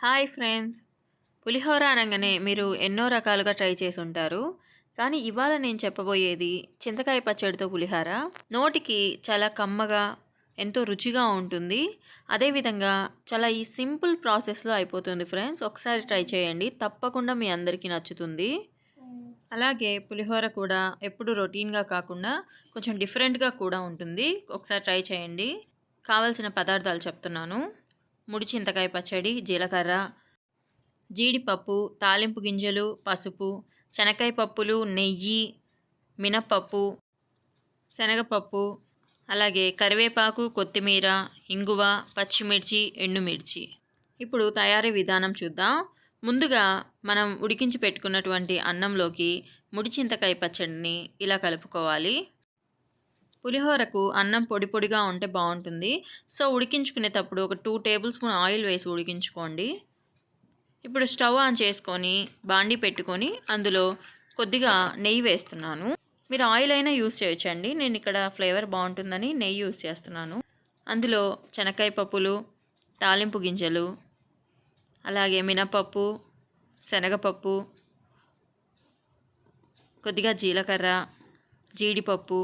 Hi friends, పులిహోర అనగానే మీరు ఎన్నో రకాలుగా ట్రై చేసి ఉంటారు. కానీ ఇవాళ నేను చెప్పబోయేది చింతకాయ పచ్చడితో పులిహోర. నోటికి చాలా కమ్మగా, ఎంతో రుచిగా ఉంటుంది. అదేవిధంగా చాలా ఈ సింపుల్ ప్రాసెస్లో అయిపోతుంది ఫ్రెండ్స్. ఒకసారి ట్రై చేయండి, తప్పకుండా మీ అందరికీ నచ్చుతుంది. అలాగే పులిహోర కూడా ఎప్పుడు రొటీన్గా కాకుండా కొంచెం డిఫరెంట్గా కూడా ఉంటుంది. ఒకసారి ట్రై చేయండి. కావలసిన పదార్థాలు చెప్తున్నాను. ముడి చింతకాయ పచ్చడి, జీలకర్ర, జీడిపప్పు, తాలింపు గింజలు, పసుపు, శనక్కాయ పప్పులు, నెయ్యి, మినప్పప్పు, శనగపప్పు, అలాగే కరివేపాకు, కొత్తిమీర, ఇంగువ, పచ్చిమిర్చి, ఎండుమిర్చి. ఇప్పుడు తయారీ విధానం చూద్దాం. ముందుగా మనం ఉడికించి పెట్టుకున్నటువంటి అన్నంలోకి ముడి చింతకాయ పచ్చడిని ఇలా కలుపుకోవాలి. పులిహోరకు అన్నం పొడి పొడిగా ఉంటే బాగుంటుంది. సో ఉడికించుకునేటప్పుడు ఒక 2 టేబుల్ స్పూన్ ఆయిల్ వేసి ఉడికించుకోండి. ఇప్పుడు స్టవ్ ఆన్ చేసుకొని బాండీ పెట్టుకొని అందులో కొద్దిగా నెయ్యి వేస్తున్నాను. మీరు ఆయిల్ అయినా యూస్ చేయొచ్చండి. నేను ఇక్కడ ఫ్లేవర్ బాగుంటుందని నెయ్యి యూస్ చేస్తున్నాను. అందులో శనక్కాయ పప్పులు, తాలింపు గింజలు, అలాగే మినపప్పు, శనగపప్పు, కొద్దిగా జీలకర్ర, జీడిపప్పు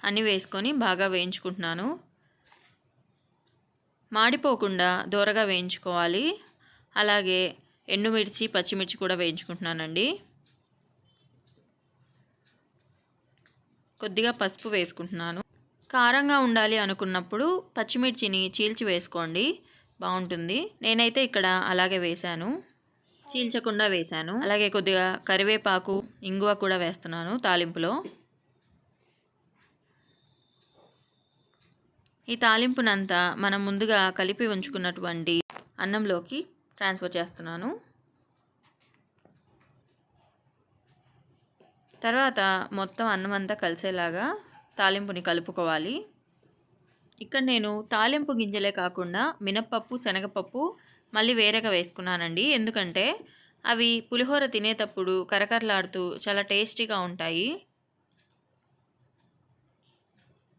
అన్నీ వేసుకొని బాగా వేయించుకుంటున్నాను. మాడిపోకుండా దోరగా వేయించుకోవాలి. అలాగే ఎండుమిర్చి, పచ్చిమిర్చి కూడా వేయించుకుంటున్నానండి. కొద్దిగా పసుపు వేసుకుంటున్నాను. కారంగా ఉండాలి అనుకున్నప్పుడు పచ్చిమిర్చిని చీల్చి వేసుకోండి, బాగుంటుంది. నేనైతే ఇక్కడ అలాగే వేశాను, చీల్చకుండా వేశాను. అలాగే కొద్దిగా కరివేపాకు, ఇంగువ కూడా వేస్తున్నాను తాలింపులో. ఈ తాలింపునంతా మనం ముందుగా కలిపి ఉంచుకున్నటువంటి అన్నంలోకి ట్రాన్స్ఫర్ చేస్తున్నాను. తర్వాత మొత్తం అన్నం అంతా కలిసేలాగా తాలింపుని కలుపుకోవాలి. ఇక్కడ నేను తాలింపు గింజలే కాకుండా మినప్పప్పు, శనగపప్పు మళ్ళీ వేరేగా వేసుకున్నానండి. ఎందుకంటే అవి పులిహోర తినేటప్పుడు కరకరలాడుతూ చాలా టేస్టీగా ఉంటాయి.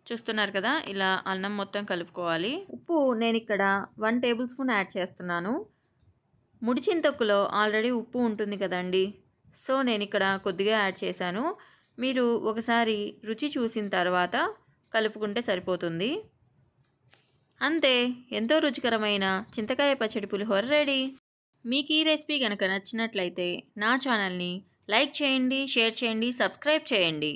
చూస్తున్నారు కదా, ఇలా అన్నం మొత్తం కలుపుకోవాలి. ఉప్పు నేను ఇక్కడ 1 టేబుల్ స్పూన్ యాడ్ చేస్తున్నాను. ముడి చింతకులో ఆల్రెడీ ఉప్పు ఉంటుంది కదండి, సో నేను ఇక్కడ కొద్దిగా యాడ్ చేశాను. మీరు ఒకసారి రుచి చూసిన తర్వాత కలుపుకుంటే సరిపోతుంది. అంతే, ఎంతో రుచికరమైన చింతకాయ పచ్చడి పులిహోర రెడీ. మీకు ఈ రెసిపీ కనుక నచ్చినట్లయితే నా ఛానల్ని లైక్ చేయండి, షేర్ చేయండి, సబ్స్క్రైబ్ చేయండి.